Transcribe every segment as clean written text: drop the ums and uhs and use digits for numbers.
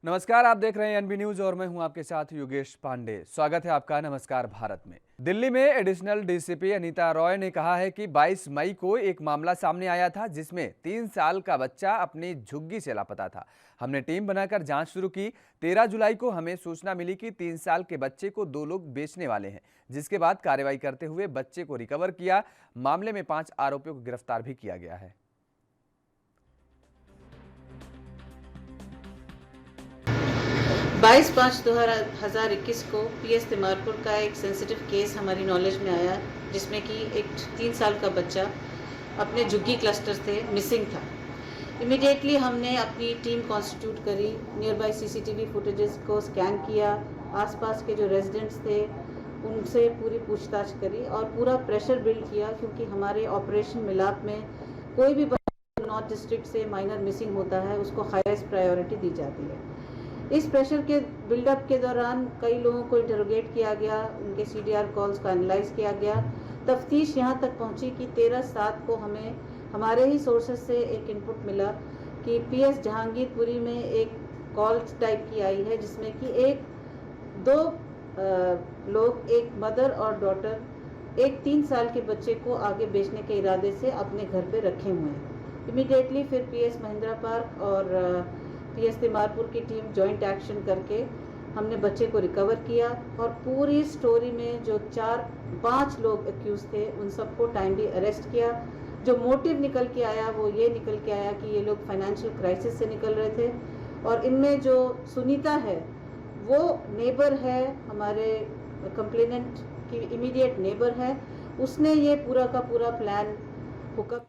नमस्कार, आप देख रहे हैं एनबी न्यूज और मैं हूं आपके साथ योगेश पांडे। स्वागत है आपका नमस्कार भारत में। दिल्ली में एडिशनल डीसीपी अनीता रॉय ने कहा है कि 22 मई को एक मामला सामने आया था जिसमें 3 साल का बच्चा अपनी झुग्गी से लापता था। हमने टीम बनाकर जांच शुरू की। 13 जुलाई को हमें सूचना मिली कि 3 साल के बच्चे को 2 लोग बेचने वाले हैं, जिसके बाद कार्रवाई करते हुए बच्चे को रिकवर किया। मामले में 5 आरोपियों को गिरफ्तार भी किया गया है। 22/5/2021 को पीएस तिमारपुर का एक सेंसिटिव केस हमारी नॉलेज में आया, जिसमें कि एक 3 साल का बच्चा अपने झुग्गी क्लस्टर से मिसिंग था। इमीडिएटली हमने अपनी टीम कॉन्स्टिट्यूट करी, नियर बाय सीसीटीवी फुटेजेस को स्कैन किया, आसपास के जो रेजिडेंट्स थे उनसे पूरी पूछताछ करी और पूरा प्रेशर बिल्ड किया, क्योंकि हमारे ऑपरेशन मिलाप में कोई भी बच्चा नॉर्थ डिस्ट्रिक्ट से माइनर मिसिंग होता है उसको हाईएस्ट प्रायोरिटी दी जाती है। इस प्रेशर के बिल्डअप के दौरान कई लोगों को इंटरोगेट किया गया, उनके सीडीआर कॉल्स का एनालाइज किया गया। तफ्तीश यहाँ तक पहुँची कि 13/7 को हमें हमारे ही सोर्सेज से एक इनपुट मिला कि पीएस जहांगीरपुरी में एक कॉल टाइप की आई है, जिसमें कि दो लोग, एक मदर और डॉटर, एक 3 साल के बच्चे को आगे बेचने के इरादे से अपने घर पे रखे हुए हैं। इमीडिएटली फिर पीएस महिंद्रा पार्क और पीएस तिमारपुर की टीम जॉइंट एक्शन करके हमने बच्चे को रिकवर किया और पूरी स्टोरी में जो 4-5 लोग एक्यूज थे उन सबको टाइमली अरेस्ट किया। जो मोटिव निकल के आया वो ये निकल के आया कि ये लोग फाइनेंशियल क्राइसिस से निकल रहे थे और इनमें जो सुनीता है वो नेबर है, हमारे कंप्लेनेंट की इमीडिएट नेबर है। उसने ये पूरा का पूरा प्लान हुकअप।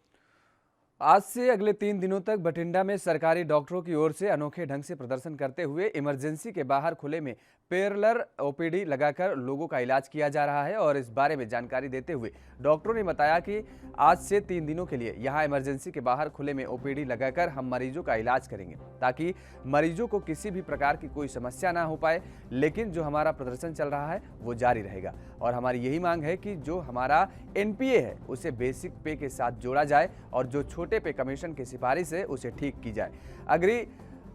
आज से अगले 3 दिनों तक बठिंडा में सरकारी डॉक्टरों की ओर से अनोखे ढंग से प्रदर्शन करते हुए इमरजेंसी के बाहर खुले में पैरेलल ओपीडी लगाकर लोगों का इलाज किया जा रहा है। और इस बारे में जानकारी देते हुए डॉक्टरों ने बताया कि आज से 3 दिनों के लिए यहां इमरजेंसी के बाहर खुले में ओपीडी लगाकर हम मरीजों का इलाज करेंगे, ताकि मरीजों को किसी भी प्रकार की कोई समस्या ना हो पाए। लेकिन जो हमारा प्रदर्शन चल रहा है वो जारी रहेगा और हमारी यही मांग है कि जो हमारा एनपीए है उसे बेसिक पे के साथ जोड़ा जाए और जो छोटे पे कमीशन की सिफारिश है उसे ठीक की जाए। अगर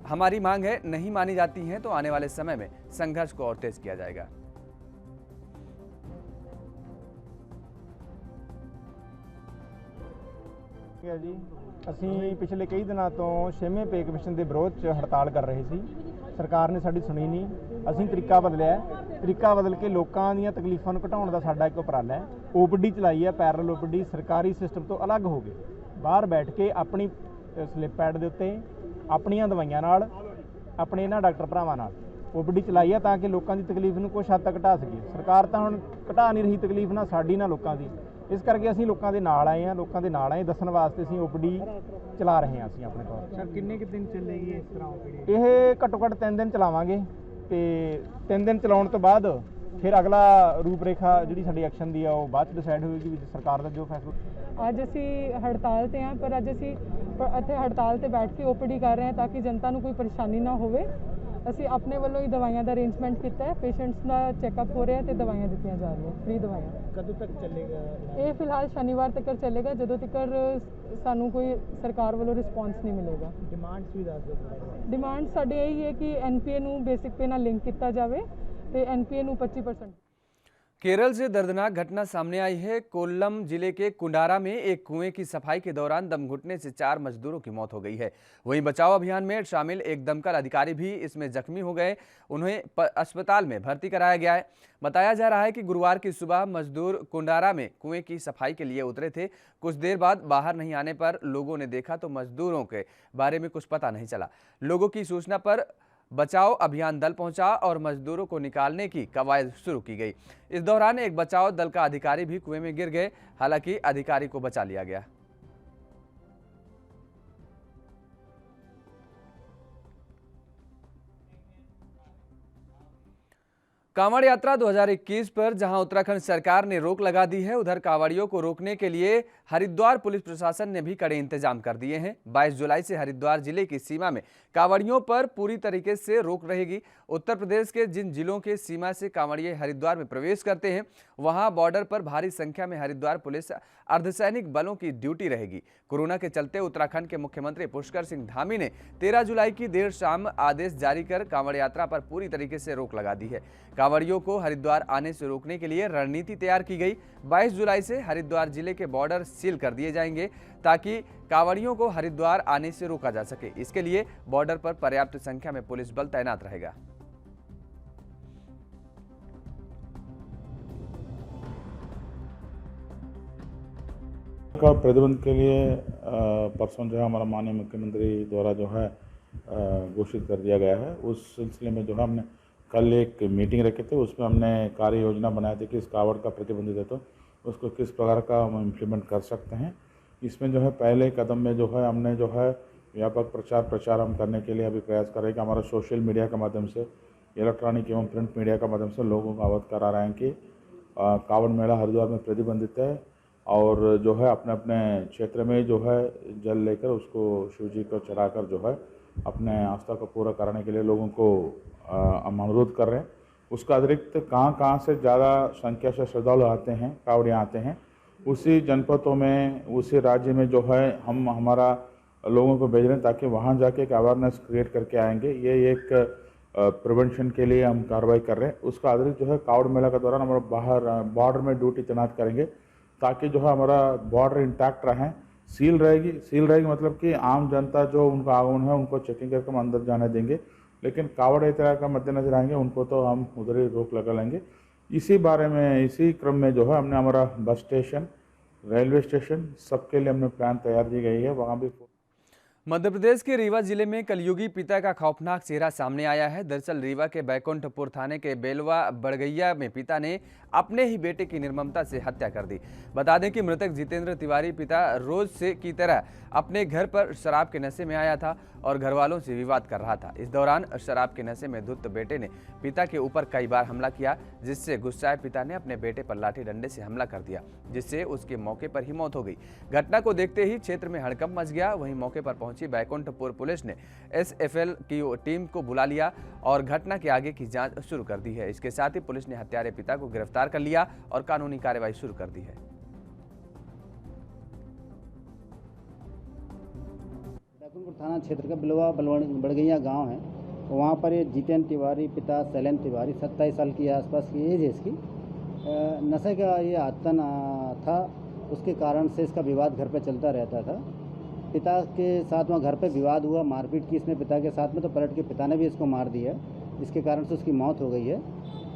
हमारी मांग है नहीं मानी जाती है तो आने वाले समय में संघर्ष को और तेज किया जाएगा। जी ਅਸੀਂ ਪਿਛਲੇ ਕਈ ਦਿਨਾਂ ਤੋਂ 6ਵੇਂ ਪੇ ਕਮਿਸ਼ਨ ਦੇ ਵਿਰੋਧ 'ਚ ਹੜਤਾਲ ਕਰ ਰਹੇ ਸੀ। ਸਰਕਾਰ ਨੇ ਸਾਡੀ ਸੁਣੀ ਨਹੀਂ। ਅਸੀਂ ਤਰੀਕਾ ਬਦਲਿਆ, ਤਰੀਕਾ ਬਦਲ ਕੇ ਲੋਕਾਂ ਦੀਆਂ ਤਕਲੀਫਾਂ ਨੂੰ ਘਟਾਉਣ ਦਾ ਸਾਡਾ ਇੱਕ ਉਪਰਾਲਾ ਹੈ। ਓਪੀਡੀ ਚਲਾਈ ਹੈ, ਪੈਰਲਲ ਓਪੀਡੀ ਸਰਕਾਰੀ ਸਿਸਟਮ ਤੋਂ ਅਲੱਗ ਹੋ ਕੇ ਬਾਹਰ ਬੈਠ ਕੇ ਆਪਣੀ ਸਲਿੱਪ ਪੈਡ ਦੇ ਉੱਤੇ ਆਪਣੀਆਂ ਦਵਾਈਆਂ ਨਾਲ ਆਪਣੇ ਇਹਨਾਂ ਡਾਕਟਰ ਭਰਾਵਾਂ ਨਾਲ ਓਪੀਡੀ ਚਲਾਈ ਹੈ ਤਾਂ ਕਿ ਲੋਕਾਂ ਦੀ ਤਕਲੀਫ ਨੂੰ ਕੁਛ ਹੱਦ ਤੱਕ ਘਟਾ ਸਕੀਏ। ਸਰਕਾਰ ਤਾਂ ਹੁਣ ਘਟਾ ਨਹੀਂ ਰਹੀ ਤਕਲੀਫ, ਨਾ ਸਾਡੀ ਨਾ ਲੋਕਾਂ ਦੀ। ਇਸ ਕਰਕੇ ਅਸੀਂ ਲੋਕਾਂ ਦੇ ਨਾਲ ਆਏ ਹਾਂ, ਲੋਕਾਂ ਦੇ ਨਾਲ ਆਏ ਦੱਸਣ ਵਾਸਤੇ ਅਸੀਂ ਓਪੀਡੀ ਚਲਾ ਰਹੇ ਹਾਂ। ਅਸੀਂ ਆਪਣੇ ਤੌਰ ਸਰ ਕਿੰਨੇ ਕੁ ਦਿਨ ਚੱਲੇਗੀ ਇਸ ਤਰ੍ਹਾਂ ਓਪੀਡੀ? ਇਹ ਘੱਟੋ ਘੱਟ 3 ਦਿਨ ਚਲਾਵਾਂਗੇ ਤੇ 3 ਦਿਨ ਚਲਾਉਣ ਤੋਂ ਬਾਅਦ ਫਿਰ ਅਗਲਾ ਰੂਪਰੇਖਾ ਜਿਹੜੀ ਸਾਡੀ ਐਕਸ਼ਨ ਦੀ ਆ ਉਹ ਬਾਅਦ 'ਚ ਡਿਸਾਈਡ ਹੋਏਗੀ ਵੀ ਸਰਕਾਰ ਦਾ ਜੋ ਫੈਸਲਾ। ਅੱਜ ਅਸੀਂ ਹੜਤਾਲ ਤੇ ਹਾਂ, ਪਰ ਅੱਜ ਅਸੀਂ ਇੱਥੇ ਹੜਤਾਲ ਤੇ ਬੈਠ ਕੇ ਓਪੀਡੀ ਕਰ ਰਹੇ ਹਾਂ ਤਾਂ ਕਿ ਜਨਤਾ ਨੂੰ ਕੋਈ ਪਰੇਸ਼ਾਨੀ ਨਾ ਹੋਵੇ। ਅਸੀਂ ਆਪਣੇ ਵੱਲੋਂ ਹੀ ਦਵਾਈਆਂ ਦਾ ਅਰੇਂਜਮੈਂਟ ਕੀਤਾ ਹੈ, ਪੇਸ਼ੈਂਟਸ ਦਾ ਚੈੱਕਅਪ ਹੋ ਰਿਹਾ ਤੇ ਦਵਾਈਆਂ ਦਿੱਤੀਆਂ ਜਾ ਰਹੀਆਂ, ਫ੍ਰੀ ਦਵਾਈਆਂ। ਕਦੋਂ ਤੱਕ ਚੱਲੇਗਾ ਇਹ ਫਿਲਹਾਲ ਸ਼ਨੀਵਾਰ ਤੱਕ ਚੱਲੇਗਾ, ਜਦੋਂ ਤੱਕ ਸਾਨੂੰ ਕੋਈ ਸਰਕਾਰ ਵੱਲੋਂ ਰਿਸਪੌਂਸ ਨਹੀਂ ਮਿਲੇਗਾ। ਡਿਮਾਂਡਸ ਵੀ ਦੱਸ ਦਿਓ। ਡਿਮਾਂਡ ਸਾਡੇ ਇਹੀ ਹੈ ਕਿ ਐਨਪੀਏ ਨੂੰ ਬੇਸਿਕ पे ਨਾਲ ਲਿੰਕ ਕੀਤਾ ਜਾਵੇ ਤੇ ਐਨਪੀਏ ਨੂੰ 25%। केरल से दर्दनाक घटना सामने आई है। कोल्लम जिले के कुंडारा में एक कुएं की सफाई के दौरान दम घुटने से 4 मजदूरों की मौत हो गई है। वहीं बचाव अभियान में शामिल एक दमकल अधिकारी भी इसमें जख्मी हो गए। उन्हें अस्पताल में भर्ती कराया गया है। बताया जा रहा है कि गुरुवार की सुबह मजदूर कुंडारा में कुएं की सफाई के लिए उतरे थे। कुछ देर बाद बाहर नहीं आने पर लोगों ने देखा तो मजदूरों के बारे में कुछ पता नहीं चला। लोगों की सूचना पर बचाव अभियान दल पहुंचा और मजदूरों को निकालने की कवायद शुरू की गई। इस दौरान एक बचाव दल का अधिकारी भी कुएं में गिर गए, हालांकि अधिकारी को बचा लिया गया। कांवड़ यात्रा 2021 पर जहां उत्तराखंड सरकार ने रोक लगा दी है, उधर कांवड़ियों को रोकने के लिए हरिद्वार पुलिस प्रशासन ने भी कड़े इंतजाम कर दिए हैं। 22 जुलाई से हरिद्वार जिले की सीमा में कांवड़ियों पर पूरी तरीके से रोक रहेगी। उत्तर प्रदेश के जिन जिलों के सीमा से कांवड़िये हरिद्वार में प्रवेश करते हैं, वहां बॉर्डर पर भारी संख्या में हरिद्वार पुलिस अर्धसैनिक बलों की ड्यूटी रहेगी। कोरोना के चलते उत्तराखंड के मुख्यमंत्री पुष्कर सिंह धामी ने 13 जुलाई की देर शाम आदेश जारी कर कांवड़ यात्रा पर पूरी तरीके से रोक लगा दी है। कांवड़ियों को हरिद्वार आने से रोकने के लिए रणनीति तैयार की गई। 22 जुलाई से हरिद्वार जिले के बॉर्डर सील कर दिए जाएंगे ताकि कांवड़ियों को हरिद्वार आने से रोका जा सके। इसके लिए बॉर्डर पर पर्याप्त संख्या में पुलिस बल तैनात रहेगा। का प्रतिबंध के लिए परसों जो है हमारा माननीय मुख्यमंत्री द्वारा जो है घोषित कर दिया गया है। उस सिलसिले में जो है हमने कल एक मीटिंग रखे थे, उसमें हमने कार्य योजना बनाई थी कि इस कांवड़ का प्रतिबंधित है तो उसको किस प्रकार का हम इम्प्लीमेंट कर सकते हैं। इसमें जो है पहले कदम में जो है हमने जो है व्यापक प्रचार हम करने के लिए अभी प्रयास कर रहे हैं कि हमारा सोशल मीडिया के माध्यम से, इलेक्ट्रॉनिक एवं प्रिंट मीडिया के माध्यम से लोगों को अवगत करा रहे हैं कि कांवड़ मेला हरिद्वार में प्रतिबंधित है और जो है अपने अपने क्षेत्र में जो है जल लेकर उसको शिव जी को चढ़ाकर जो है अपने आस्था को पूरा कराने के लिए लोगों को हम अनुरोध कर रहे हैं। उसका अतिरिक्त कहाँ से ज़्यादा संख्या से श्रद्धालु आते हैं, कांवड़ियाँ आते हैं, उसी जनपदों में उसी राज्य में जो है हम हमारा लोगों को भेज रहे हैं ताकि वहाँ जाके एक अवेयरनेस क्रिएट करके आएंगे। ये एक प्रिवेंशन के लिए हम कार्रवाई कर रहे हैं। उसका अतिरिक्त जो है कांवड़ मेला के दौरान हमारा बाहर बॉर्डर में ड्यूटी तैनात करेंगे ताकि जो है हमारा बॉर्डर इंटैक्ट रहें। सील रहेगी मतलब कि आम जनता जो उनका आगमन है उनको चेकिंग करके हम अंदर जाने देंगे, लेकिन कांवड़ यात्रा का मद्देनजर आएंगे उनको तो हम उधर ही रोक लगा लेंगे। इसी क्रम में जो है हमने हमारा बस स्टेशन, रेलवे स्टेशन सबके लिए हमने प्लान तैयार की गई है। वहाँ भी मध्य प्रदेश के रीवा जिले में कलयुगी पिता का खौफनाक चेहरा सामने आया है। दरअसल रीवा के बैकुंठपुर थाने के बेलवा बड़गैया में पिता ने अपने ही बेटे की निर्ममता से हत्या कर दी। बता दें कि मृतक जितेंद्र तिवारी पिता रोज से की तरह अपने घर पर शराब के नशे में आया था और घरवालों से विवाद कर रहा था। इस दौरान शराब के नशे में धुत बेटे ने पिता के ऊपर कई बार हमला किया, जिससे गुस्साए पिता ने अपने बेटे पर लाठी डंडे से हमला कर दिया, जिससे उसके मौके पर ही मौत हो गई। घटना को देखते ही क्षेत्र में हड़कंप मच गया। वहीं मौके पर पहुंची बैकुंठपुर पुलिस ने SFL की टीम को बुला लिया और घटना के आगे की जांच शुरू कर दी है। इसके साथ ही पुलिस ने हत्यारे पिता को गिरफ्तार कर लिया और कानूनी कार्रवाई शुरू कर दी है। बैकुंठपुर थाना क्षेत्र का बिलवा बड़गैया गांव है, वहाँ पर ये जितेंद्र तिवारी पिता शैलेंद्र तिवारी 27 साल की आसपास की एज है इसकी। नशे का ये आदतन था, उसके कारण से इसका विवाद घर पे चलता रहता था। पिता के साथ वहाँ घर पे विवाद हुआ, मारपीट की इसने पिता के साथ में, तो पलट के पिता ने भी इसको मार दिया, जिसके कारण से उसकी मौत हो गई है।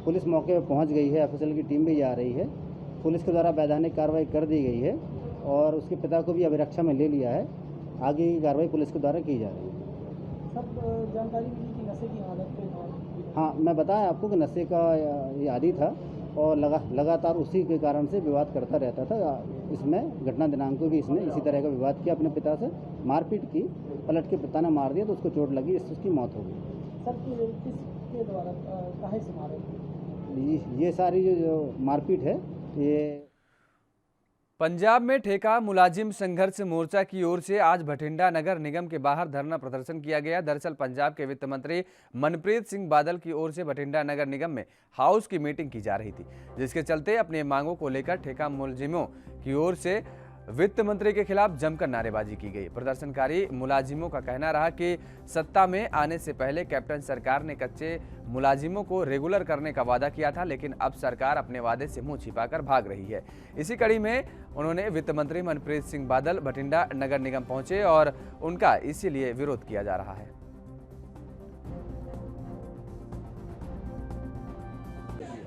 पुलिस मौके पर पहुँच गई है, FSL की टीम भी जा रही है। पुलिस के द्वारा वैधानिक कार्रवाई कर दी गई है और उसके पिता को भी अभिरक्षा में ले लिया है। आगे की कार्रवाई पुलिस के द्वारा की जा रही है। सब जानकारी मिली कि नशे की हालत पे? हाँ, मैं बताया आपको कि नशे का ये आदी था और लगातार उसी के कारण से विवाद करता रहता था। इसमें घटना दिनांक को भी इसने इसी तरह का विवाद किया, अपने पिता से मारपीट की, पलट के पिता ने मार दिया तो उसको चोट लगी, इससे उसकी मौत हो गई। सर किसके द्वारा काहे से मारे? ये सारी जो मारपीट है ये पंजाब में ठेका मुलाजिम संघर्ष मोर्चा की ओर से आज बठिंडा नगर निगम के बाहर धरना प्रदर्शन किया गया। दरअसल पंजाब के वित्त मंत्री मनप्रीत सिंह बादल की ओर से बठिंडा नगर निगम में हाउस की मीटिंग की जा रही थी, जिसके चलते अपनी मांगों को लेकर ठेका मुलाजिमों की ओर से वित्त मंत्री के खिलाफ जमकर नारेबाजी की गई। प्रदर्शनकारी मुलाजिमों का कहना रहा कि सत्ता में आने से पहले कैप्टन सरकार ने कच्चे मुलाजिमों को रेगुलर करने का वादा किया था, लेकिन अब सरकार अपने वादे से मुंह छिपाकर भाग रही है। इसी कड़ी में उन्होंने वित्त मंत्री मनप्रीत सिंह बादल बठिंडा नगर निगम पहुंचे और उनका इसीलिए विरोध किया जा रहा है।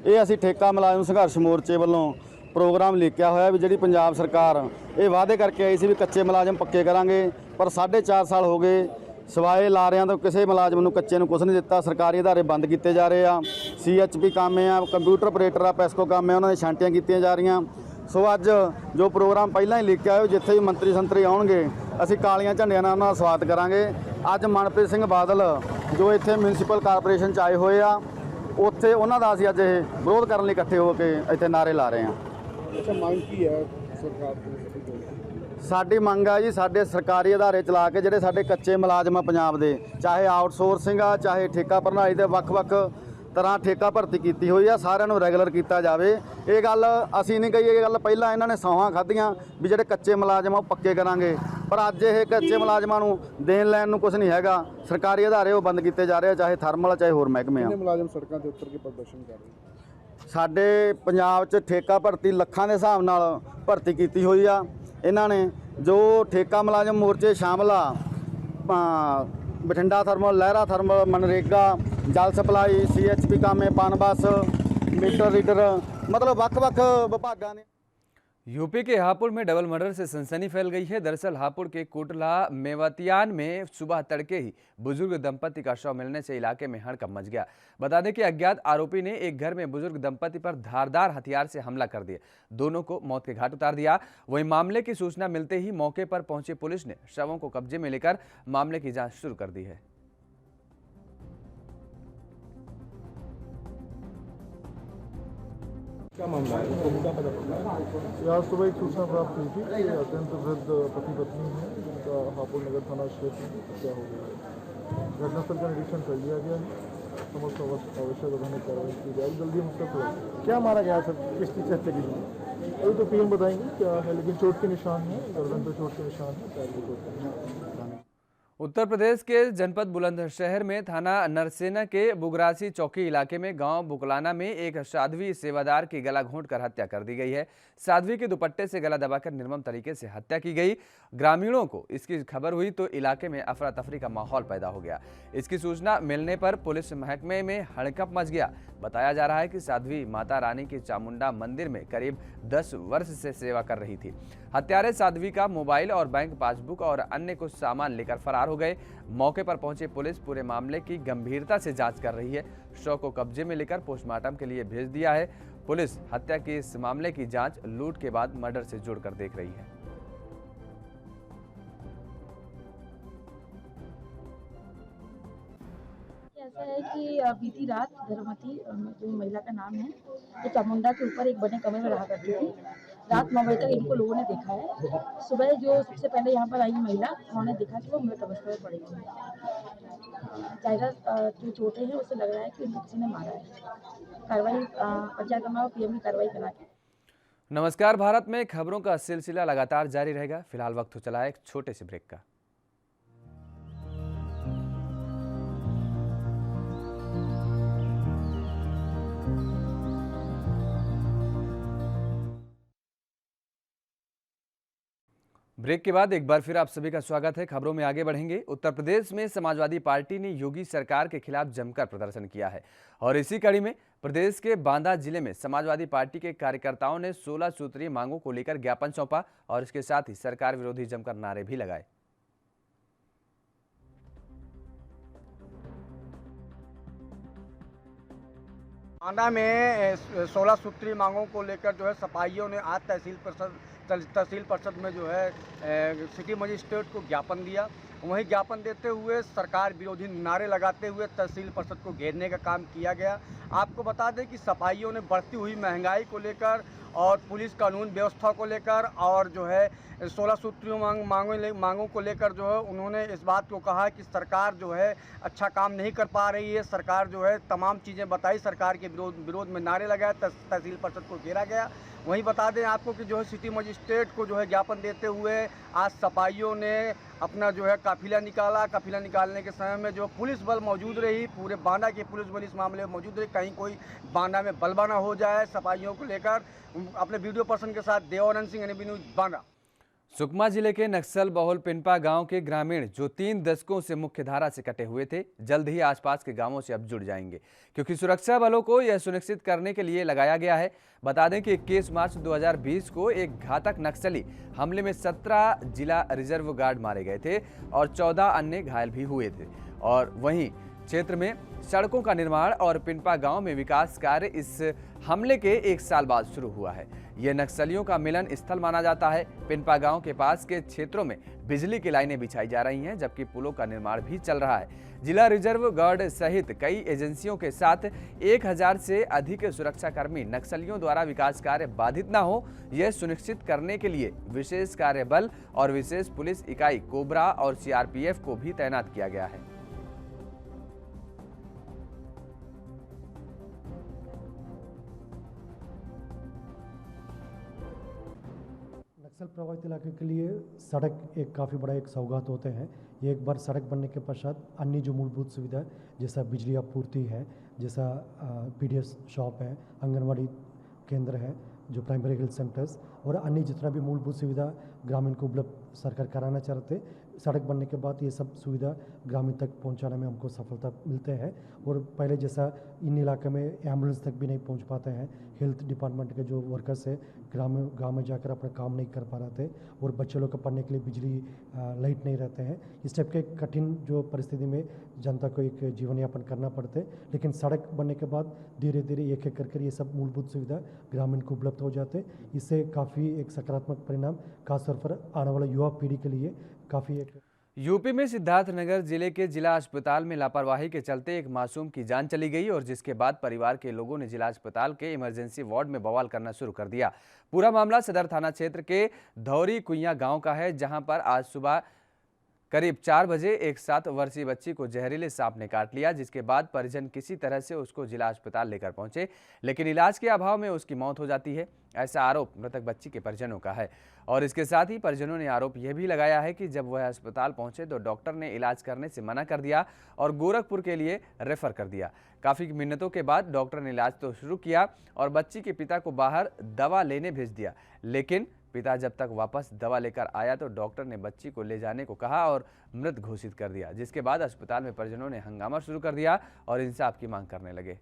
ਇਹ ਅਸੀਂ ਠੇਕਾ ਮੁਲਾਜ਼ਮ ਸੰਘਰਸ਼ ਮੋਰਚੇ ਵੱਲੋਂ ਪ੍ਰੋਗਰਾਮ ਲਿਖਿਆ ਹੋਇਆ ਵੀ ਜਿਹੜੀ ਪੰਜਾਬ ਸਰਕਾਰ ਇਹ ਵਾਅਦੇ ਕਰਕੇ ਆਈ ਸੀ ਵੀ ਕੱਚੇ ਮੁਲਾਜ਼ਮ ਪੱਕੇ ਕਰਾਂਗੇ, ਪਰ 4.5 ਸਾਲ ਹੋ ਗਏ ਸਵਾਏ ਲਾਰਿਆਂ ਤੋਂ ਕਿਸੇ ਮੁਲਾਜ਼ਮ ਨੂੰ ਕੱਚੇ ਨੂੰ ਕੁਝ ਨਹੀਂ ਦਿੱਤਾ। ਸਰਕਾਰੀ ਅਦਾਰੇ ਬੰਦ ਕੀਤੇ ਜਾ ਰਹੇ ਆ, CHP ਕੰਮ ਆ, ਕੰਪਿਊਟਰ ਆਪਰੇਟਰ ਆ, ਪੈਸਕੋ ਕੰਮ ਆ, ਉਹਨਾਂ ਦੀਆਂ ਛਾਂਟੀਆਂ ਕੀਤੀਆਂ ਜਾ ਰਹੀਆਂ। ਸੋ ਅੱਜ ਜੋ ਪ੍ਰੋਗਰਾਮ ਪਹਿਲਾਂ ਹੀ ਲਿਖਿਆ ਹੋਇਆ, ਜਿੱਥੇ ਵੀ ਮੰਤਰੀ ਸੰਤਰੀ ਆਉਣਗੇ ਅਸੀਂ ਕਾਲੀਆਂ ਝੰਡੀਆਂ ਨਾਲ ਉਹਨਾਂ ਦਾ ਸਵਾਗਤ ਕਰਾਂਗੇ। ਅੱਜ ਮਨਪ੍ਰੀਤ ਸਿੰਘ ਬਾਦਲ ਜੋ ਇੱਥੇ ਮਿਊਨਿਸਪਲ ਕਾਰਪੋਰੇਸ਼ਨ 'ਚ ਆਏ ਹੋਏ ਆ, ਉੱਥੇ ਉਹਨਾਂ ਦਾ ਅਸੀਂ ਅੱਜ ਇਹ ਵਿਰੋਧ ਕਰਨ ਲਈ ਇਕੱਠੇ ਹੋ ਕੇ ਇੱਥੇ ਨਾਅਰੇ ਲਾ ਰਹੇ ਹਾਂ। ਅੱਛਾ, ਮੰਗ ਕੀ ਹੈ ਸਰਕਾਰ ਤੋਂ? ਸਾਡੀ ਮੰਗ ਆ ਜੀ, ਸਾਡੇ ਸਰਕਾਰੀ ਅਦਾਰੇ ਚਲਾ ਕੇ ਜਿਹੜੇ ਸਾਡੇ ਕੱਚੇ ਮੁਲਾਜ਼ਮ ਆ ਪੰਜਾਬ ਦੇ, ਚਾਹੇ ਆਊਟਸੋਰਸਿੰਗ ਆ ਚਾਹੇ ਠੇਕਾ ਪ੍ਰਣਾਲੀ ਦੇ ਵੱਖ-ਵੱਖ ਤਰ੍ਹਾਂ ਠੇਕਾ ਭਰਤੀ ਕੀਤੀ ਹੋਈ ਆ, ਸਾਰਿਆਂ ਨੂੰ ਰੈਗੂਲਰ ਕੀਤਾ ਜਾਵੇ। ਇਹ ਗੱਲ ਅਸੀਂ ਨਹੀਂ ਕਹੀ, ਇਹ ਗੱਲ ਪਹਿਲਾਂ ਇਹਨਾਂ ਨੇ ਸੌਹਾਂ ਖਾਧੀਆਂ ਵੀ ਜਿਹੜੇ ਕੱਚੇ ਮੁਲਾਜ਼ਮ ਆ ਉਹ ਪੱਕੇ ਕਰਾਂਗੇ, ਪਰ ਅੱਜ ਇਹ ਕੱਚੇ ਮੁਲਾਜ਼ਮਾਂ ਨੂੰ ਦੇਣ ਲੈਣ ਨੂੰ ਕੁਝ ਨਹੀਂ ਹੈਗਾ। ਸਰਕਾਰੀ ਅਦਾਰੇ ਉਹ ਬੰਦ ਕੀਤੇ ਜਾ ਰਹੇ ਆ, ਚਾਹੇ ਥਰਮਲ ਚਾਹੇ ਹੋਰ ਮਹਿਕਮੇ ਆ। ਕਿੰਨੇ ਮੁਲਾਜ਼ਮ ਸੜਕਾਂ ਤੇ ਉਤਰ ਕੇ ਪ੍ਰਦਰਸ਼ਨ ਕਰ ਰਹੇ? ਸਾਡੇ ਪੰਜਾਬ 'ਚ ਠੇਕਾ ਭਰਤੀ ਲੱਖਾਂ ਦੇ ਹਿਸਾਬ ਨਾਲ ਭਰਤੀ ਕੀਤੀ ਹੋਈ ਆ ਇਹਨਾਂ ਨੇ। ਜੋ ਠੇਕਾ ਮੁਲਾਜ਼ਮ ਮੋਰਚੇ ਸ਼ਾਮਲ ਆ, ਬਠਿੰਡਾ ਥਰਮਲ, ਲਹਿਰਾ ਥਰਮਲ, ਮਨਰੇਗਾ, ਜਲ ਸਪਲਾਈ, CHP ਕਾਮੇ, ਪਨਬਸ, मीटर रीडर, मतलब वक्-वक् विभागां ने। यूपी के हापुड़ में डबल मर्डर से सनसनी फैल गई है। दरअसल हापुड़ के कोटला मेवतियान में सुबह तड़के ही बुजुर्ग दंपति का शव मिलने से इलाके में हड़कंप मच गया। बता दें कि अज्ञात आरोपी ने एक घर में बुजुर्ग दंपति पर धारदार हथियार से हमला कर दिया, दोनों को मौत के घाट उतार दिया। वहीं मामले की सूचना मिलते ही मौके पर पहुंची पुलिस ने शवों को कब्जे में लेकर मामले की जांच शुरू कर दी है। क्या मामला है? आज सुबह एक सूचना प्राप्त हुई थी कि अत्यंत वृद्ध पति पत्नी है जिनका हापुड़ नगर थाना क्षेत्र में हत्या हो गई है। घटनास्थल का निरीक्षण कर लिया गया है, समस्त आवश्यक अभिनय कार्रवाई की जाएगी। जल्दी हम उसका खुलासा। क्या मारा गया सर, किस चीज़ से हत्या की? अभी तो PM बताएंगे क्या है, लेकिन चोट के निशान है, गर्दन पर चोट के निशान है, पैर पर चोट के निशान है। उत्तर प्रदेश के जनपद बुलंदशहर में थाना नरसेना के बुगरासी चौकी इलाके में गांव बुकलाना में एक साध्वी सेवादार की गला घोंटकर हत्या कर दी गई है। साध्वी के दुपट्टे से गला दबाकर निर्मम तरीके से हत्या की गई। ग्रामीणों को इसकी खबर हुई तो इलाके में अफरा तफरी का माहौल पैदा हो गया। इसकी सूचना मिलने पर पुलिस महकमे में हड़कंप मच गया। बताया जा रहा है कि साध्वी माता रानी की चामुंडा मंदिर में करीब 10 वर्ष से सेवा कर रही थी। हत्यारे साध्वी का मोबाइल और बैंक पासबुक और अन्य कुछ सामान लेकर फरार हो गए। मौके पर पहुंची पुलिस पूरे मामले की गंभीरता से जांच कर रही है। शव को कब्जे में लेकर पोस्टमार्टम के लिए भेज दिया है। पुलिस हत्या के इस मामले की जांच लूट के बाद मर्डर से जोड़कर देख रही है। ऐसा है कि बीती रात धर्मवती जो महिला का नाम है, ये चामुंडा के ऊपर एक बने कमरे में रहा करती थी। रात 9 बजे तक इनको लोगों ने देखा है। सुबह जो सबसे पहले यहाँ पर आई महिला, उन्होंने देखा कि वो मृत अवस्था में पड़ी हुई है। जायदा जो चोटें हैं उससे लग रहा है कि उनको किसी ने मारा है। कार्रवाई पंचायत और PM की कार्रवाई करा के। नमस्कार, भारत में खबरों का सिलसिला लगातार जारी रहेगा। फिलहाल वक्त हो चला है एक छोटे से ब्रेक का। ब्रेक के बाद एक बार फिर आप सभी का स्वागत है। खबरों में आगे बढ़ेंगे। उत्तर प्रदेश में समाजवादी पार्टी ने योगी सरकार के खिलाफ जमकर प्रदर्शन किया है और इसी कड़ी में प्रदेश के बांदा जिले में समाजवादी पार्टी के कार्यकर्ताओं ने 16 सूत्रीय मांगों को लेकर ज्ञापन सौंपा और इसके साथ ही सरकार विरोधी जमकर नारे भी लगाए। बांदा में 16 सूत्रीय मांगों को लेकर जो है सपाहियों ने आज तहसील परिषद में जो है सिटी मजिस्ट्रेट को ज्ञापन दिया। वहीं ज्ञापन देते हुए सरकार विरोधी नारे लगाते हुए तहसील परिषद को घेरने का काम किया गया। आपको बता दें कि सपाहियों ने बढ़ती हुई महंगाई को लेकर और पुलिस कानून व्यवस्था को लेकर और जो है 16 सूत्रीय मांगों को लेकर जो है उन्होंने इस बात को कहा कि सरकार जो है अच्छा काम नहीं कर पा रही है। सरकार जो है तमाम चीज़ें बताई, सरकार के विरोध में नारे लगाए, तहसील परिषद को घेरा गया। वहीं बता दें आपको कि जो है सिटी मजिस्ट्रेट को जो है ज्ञापन देते हुए आज सपाहियों ने अपना जो है काफिला निकाला। काफिला निकालने के समय में जो पुलिस बल मौजूद रही, पूरे बांदा की पुलिस बल इस मामले में मौजूद रही, कहीं कोई बांदा में बलबाना हो जाए सपाहियों को लेकर। अपने वीडियो पर्सन के साथ देवानंद सिंह, NB न्यूज़ बांदा। सुकमा जिले के नक्सल बहुल पिनपा गांव के ग्रामीण जो 3 दशकों से मुख्य धारा से कटे हुए थे, जल्द ही आसपास के गांवों से अब जुड़ जाएंगे, क्योंकि सुरक्षा बलों को यह सुनिश्चित करने के लिए लगाया गया है। बता दें कि 21 मार्च 2020 को एक घातक नक्सली हमले में 17 जिला रिजर्व गार्ड मारे गए थे और 14 अन्य घायल भी हुए थे। और वहीं क्षेत्र में सड़कों का निर्माण और पिनपा गांव में विकास कार्य इस हमले के 1 साल बाद शुरू हुआ है। ये नक्सलियों का मिलन स्थल माना जाता है। पिनपा गांव के पास के क्षेत्रों में बिजली की लाइनें बिछाई जा रही हैं, जबकि पुलों का निर्माण भी चल रहा है। जिला रिजर्व गार्ड सहित कई एजेंसियों के साथ 1000 से अधिक सुरक्षाकर्मी नक्सलियों द्वारा विकास कार्य बाधित न हो, यह सुनिश्चित करने के लिए विशेष कार्य बल और विशेष पुलिस इकाई कोबरा और सीआरपीएफ को भी तैनात किया गया है। नक्सल प्रभावित इलाके के लिए सड़क एक काफ़ी बड़ा एक सौगात होते हैं। ये एक बार सड़क बनने के पश्चात अन्य जो मूलभूत सुविधा जैसा बिजली आपूर्ति है, जैसा पीडीएस शॉप है, आंगनवाड़ी केंद्र है, जो प्राइमरी हेल्थ सेंटर्स और अन्य जितना भी मूलभूत सुविधा ग्रामीण को उपलब्ध सरकार कराना चाहते, सड़क बनने के बाद ये सब सुविधा ग्रामीण तक पहुंचाने में हमको सफलता मिलते हैं। और पहले जैसा इन इलाके में एम्बुलेंस तक भी नहीं पहुंच पाते हैं, हेल्थ डिपार्टमेंट के जो वर्कर्स है गांव में जाकर अपना काम नहीं कर पा रहे थे, और बच्चे लोग को पढ़ने के लिए बिजली लाइट नहीं रहते हैं। इस टाइप के कठिन जो परिस्थिति में जनता को एक जीवन यापन करना पड़ते, लेकिन सड़क बनने के बाद धीरे धीरे एक एक करके ये सब मूलभूत सुविधा ग्रामीण को उपलब्ध हो जाते। इससे काफ़ी एक सकारात्मक परिणाम खासतौर पर आने वाला युवा पीढ़ी के लिए काफ़ी एक। यूपी में सिद्धार्थनगर जिले के जिला अस्पताल में लापरवाही के चलते एक मासूम की जान चली गई और जिसके बाद परिवार के लोगों ने जिला अस्पताल के इमरजेंसी वार्ड में बवाल करना शुरू कर दिया। पूरा मामला सदर थाना क्षेत्र के धौरी कुइया गांव का है, जहां पर आज सुबह करीब 4 बजे एक 7 वर्षीय बच्ची को जहरीले सांप ने काट लिया, जिसके बाद परिजन किसी तरह से उसको जिला अस्पताल लेकर पहुंचे, लेकिन इलाज के अभाव में उसकी मौत हो जाती है। ऐसा आरोप मृतक बच्ची के परिजनों का है और इसके साथ ही परिजनों ने आरोप यह भी लगाया है कि जब वह अस्पताल पहुंचे तो डॉक्टर ने इलाज करने से मना कर दिया और गोरखपुर के लिए रेफर कर दिया। काफ़ी मिन्नतों के बाद डॉक्टर ने इलाज तो शुरू किया और बच्ची के पिता को बाहर दवा लेने भेज दिया, लेकिन पिता जब तक वापस दवा लेकर आया तो डॉक्टर ने बच्ची को ले जाने को कहा और मृत घोषित कर दिया, जिसके बाद अस्पताल में परिजनों ने हंगामा शुरू कर दिया और इंसाफ की मांग करने लगे।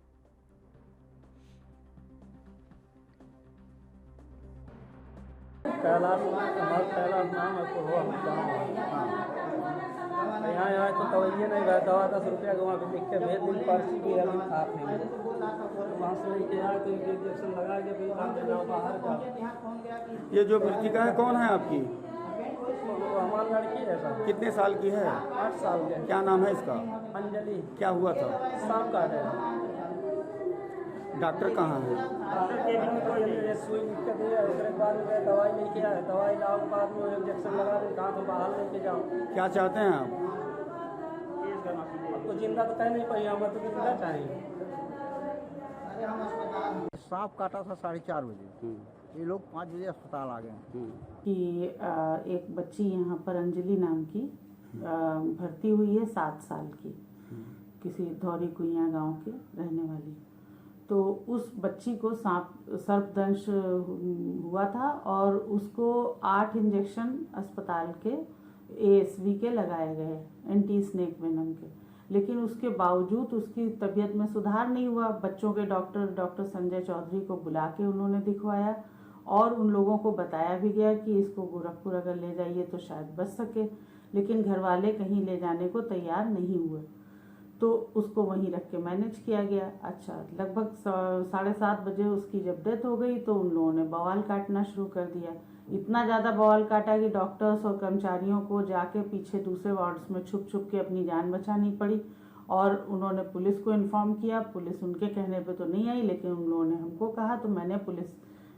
यहाँ आए तो दवाइए नहीं गया, दवा 10 रुपया वहाँ पे लिख के भेज दी, पर्ची भी अभी साफ नहीं, वहाँ से लेके आए तो इंजेक्शन लगा के फिर जाओ बाहर का। ये जो मृतिका है कौन है आपकी? हमारी लड़की है सर। कितने साल की है? 8 साल के। क्या नाम है इसका? अंजलि। क्या हुआ था? सांप काट है। डॉक्टर कहाँ है? डॉक्टर केबिन में कोई सुई लिख के दिया, उसके बाद में दवाई लेके आए, दवाई लाओ के बाद में इंजेक्शन लगा दे, कहाँ तो बाहर लेके जाओ। क्या चाहते हैं आप? अब तो जिंदा तो कह नहीं पाई, हमें तो जिंदा चाहिए। सांप काटा था 4:30 बजे, ये लोग 5 बजे अस्पताल आ गए। कि एक बच्ची यहाँ पर अंजलि नाम की भर्ती हुई है, 7 साल की, किसी धौरी कुइया गांव के रहने वाली। तो उस बच्ची को सर्पदंश हुआ था और उसको 8 इंजेक्शन अस्पताल के ASV के लगाए गए, एंटी स्नेक वेनम के, लेकिन उसके बावजूद उसकी तबीयत में सुधार नहीं हुआ। बच्चों के डॉक्टर संजय चौधरी को बुला के उन्होंने दिखवाया और उन लोगों को बताया भी गया कि इसको गोरखपुर अगर ले जाइए तो शायद बच सके, लेकिन घर वाले कहीं ले जाने को तैयार नहीं हुए, तो उसको वहीं रख के मैनेज किया गया। अच्छा, लगभग 7:30 बजे उसकी जब डेथ हो गई तो उन लोगों ने बवाल काटना शुरू कर दिया। इतना ज़्यादा बवाल काटा कि डॉक्टर्स और कर्मचारियों को जाके पीछे दूसरे वार्ड्स में छुप के अपनी जान बचानी पड़ी और उन्होंने पुलिस को इन्फॉर्म किया। पुलिस उनके कहने पे तो नहीं आई, लेकिन उन लोगों ने हमको कहा, तो मैंने पुलिस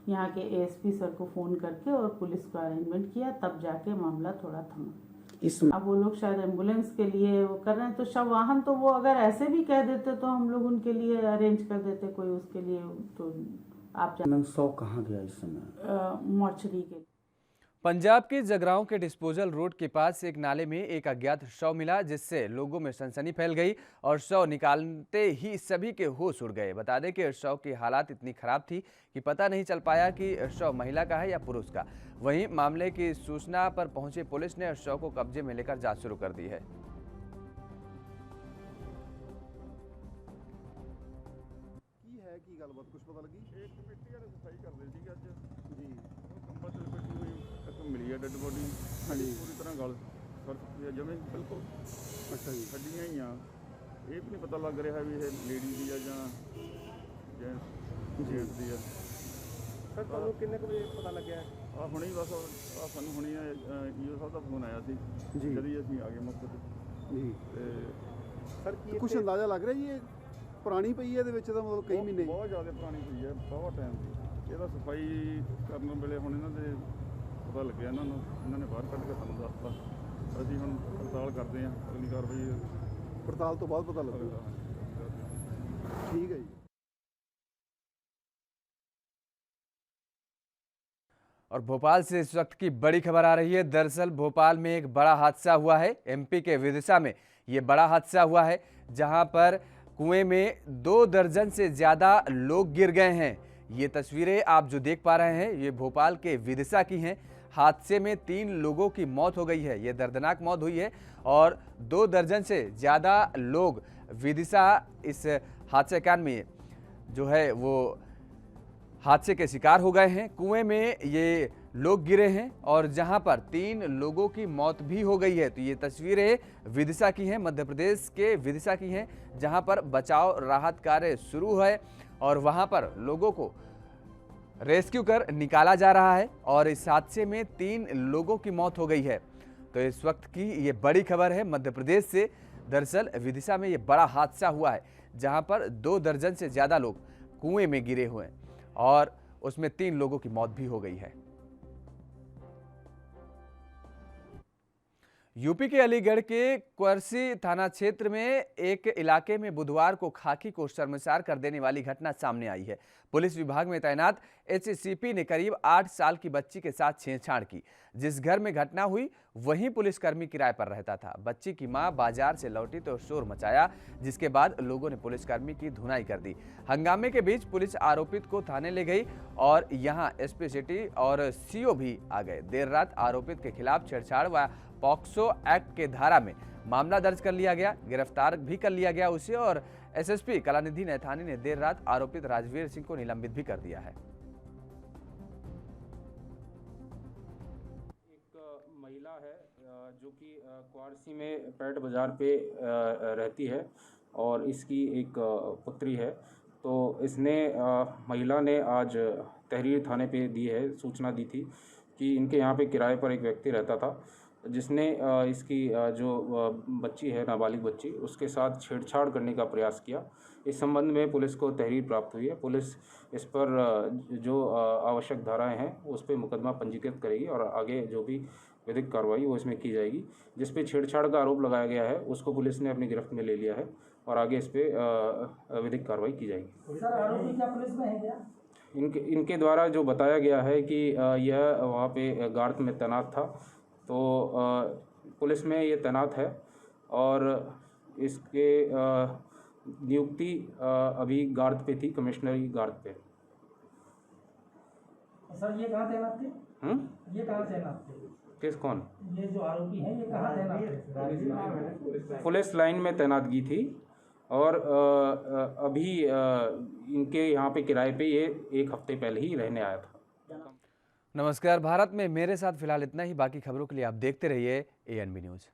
यहाँ के ASP सर को फ़ोन करके और पुलिस को अरेंजमेंट किया, तब जाके मामला थोड़ा थमा। अब वो लोग शायद एम्बुलेंस के लिए वो कर रहे हैं, तो शव वाहन तो वो अगर ऐसे भी कह देते तो हम लोग उनके लिए अरेंज कर देते कोई उसके लिए। तो आप मैम 100 कहाँ गया इस समय? मॉर्चरी के। पंजाब के जगरांव के डिस्पोजल रोड के पास एक नाले में एक अज्ञात शव मिला, जिससे लोगों में सनसनी फैल गई और शव निकालते ही सभी के होश उड़ गए। बता दें कि शव की हालत इतनी खराब थी कि पता नहीं चल पाया कि शव महिला का है या पुरुष का। वहीं मामले की सूचना पर पहुंची पुलिस ने शव को कब्जे में लेकर जांच शुरू कर दी है। कुछ पता लगी? एक मिट्टी वाले सफाई कर रहे थे आज जी, कंबल से लपेटी हुई एक मिली है डेड बॉडी। हाँ जी, पूरी तरह गल फर्श जमे बिल्कुल। अच्छा जी, हड्डियां ही आ, ये भी नहीं पता लग रहा भी ये लेडी दी है या जेंट्स दी है। ਸਰ ਤੁਹਾਨੂੰ ਕਿੰਨੇ ਕੁ ਵਜੇ ਪਤਾ ਲੱਗਿਆ? ਆ ਹੁਣੇ ਹੀ ਬਸ ਆ ਸਾਨੂੰ ਹੁਣੇ ਈਓ ਸਾਹਿਬ ਦਾ ਫੋਨ ਆਇਆ ਸੀ ਜੀ। ਜਦ ਹੀ ਅਸੀਂ ਆ ਗਏ ਮੌਕੇ ਤੇ ਜੀ ਤੇ ਸਰ ਕੀ ਕੁਛ ਅੰਦਾਜ਼ਾ ਲੱਗ ਰਿਹਾ ਜੀ ਇਹ ਪੁਰਾਣੀ ਪਈ ਹੈ ਇਹਦੇ ਵਿੱਚ ਤਾਂ ਮਤਲਬ ਕਈ ਮਹੀਨੇ ਬਹੁਤ ਜ਼ਿਆਦਾ ਪੁਰਾਣੀ ਪਈ ਹੈ, ਬਹੁਤ ਟਾਈਮ ਦੀ। ਇਹਦਾ ਸਫਾਈ ਕਰਨ ਵੇਲੇ ਹੁਣ ਇਹਨਾਂ ਦੇ ਪਤਾ ਲੱਗਿਆ ਇਹਨਾਂ ਨੇ ਬਾਹਰ ਕੱਢ ਕੇ ਸਾਨੂੰ ਦੱਸਤਾ। ਅਸੀਂ ਹੁਣ ਪੜਤਾਲ ਕਰਦੇ ਹਾਂ, ਅਗਲੀ ਕਾਰਵਾਈ ਪੜਤਾਲ ਤੋਂ ਬਾਅਦ ਪਤਾ ਲੱਗੇਗਾ। ਠੀਕ है जी। और भोपाल से इस वक्त की बड़ी खबर आ रही है। दरअसल भोपाल में एक बड़ा हादसा हुआ है। एमपी के विदिशा में ये बड़ा हादसा हुआ है, जहां पर कुएं में 2 दर्जन से ज़्यादा लोग गिर गए हैं। ये तस्वीरें आप जो देख पा रहे हैं ये भोपाल के विदिशा की हैं। हादसे में 3 लोगों की मौत हो गई है। ये दर्दनाक मौत हुई है और 2 दर्जन से ज़्यादा लोग विदिशा इस हादसे कांड में जो है वो हादसे के शिकार हो गए हैं। कुएं में ये लोग गिरे हैं और जहां पर 3 लोगों की मौत भी हो गई है। तो ये तस्वीरें विदिशा की हैं, मध्य प्रदेश के विदिशा की हैं, जहां पर बचाव राहत कार्य शुरू है और वहां पर लोगों को रेस्क्यू कर निकाला जा रहा है और इस हादसे में 3 लोगों की मौत हो गई है। तो इस वक्त की ये बड़ी खबर है मध्य प्रदेश से। दरअसल विदिशा में ये बड़ा हादसा हुआ है, जहां पर 2 दर्जन से ज़्यादा लोग कुएं में गिरे हुए हैं और उसमें 3 लोगों की मौत भी हो गई है। यूपी के अलीगढ़ के क्वारसी थाना क्षेत्र में एक इलाके में बुधवार को खाकी को शर्मसार कर देने वाली घटना सामने आई है। पुलिस विभाग में तैनात एचसीपी ने करीब 8 साल की बच्ची के साथ छेड़छाड़ की। जिस घर में घटना हुई वहीं पुलिसकर्मी किराए पर रहता था। बच्ची की मां बाजार से लौटी तो शोर मचाया, जिसके बाद लोगों ने पुलिसकर्मी की धुनाई कर दी। हंगामे के बीच पुलिस आरोपित को थाने ले गई और यहां एसपी सिटी और सीओ भी आ गए। देर रात आरोपित के खिलाफ छेड़छाड़ व पॉक्सो एक्ट के धारा में मामला दर्ज कर लिया गया, गिरफ्तार भी कर लिया गया उसे और एसएसपी कलानिधि नैथानी ने देर रात आरोपित राजवीर सिंह को निलंबित भी कर दिया है। एक महिला है जो कि क्वारसी में पैट बाजार पे रहती है और इसकी एक पुत्री है। तो इसने महिला ने आज तहरीर थाने पे दी है, सूचना दी थी कि इनके यहाँ पे किराए पर एक व्यक्ति रहता था, जिसने इसकी जो बच्ची है, नाबालिग बच्ची, उसके साथ छेड़छाड़ करने का प्रयास किया। इस संबंध में पुलिस को तहरीर प्राप्त हुई है। पुलिस इस पर जो आवश्यक धाराएं हैं उस पर मुकदमा पंजीकृत करेगी और आगे जो भी विधिक कार्रवाई वो इसमें की जाएगी। जिस पे छेड़छाड़ का आरोप लगाया गया है उसको पुलिस ने अपनी गिरफ्त में ले लिया है और आगे इस पर विधिक कार्रवाई की जाएगी। सर आरोपी क्या पुलिस में है क्या? इनके द्वारा जो बताया गया है कि यह वहाँ पे गार्ड में तैनात था, तो पुलिस में ये तैनात है और इसके नियुक्ति अभी गार्ड पे थी, कमिश्नरी गार्ड पे। सर ये कहाँ तैनात थे? ये कहाँ तैनात थे? किस कौन? ये जो आरोपी हैं ये कहाँ तैनात थे? पुलिस लाइन में तैनातगी थी और अभी इनके यहाँ पे किराए पे ये 1 हफ्ते पहले ही रहने आया था। नमस्कार, भारत में मेरे साथ फिलहाल इतना ही। बाकी खबरों के लिए आप देखते रहिए ANB न्यूज़।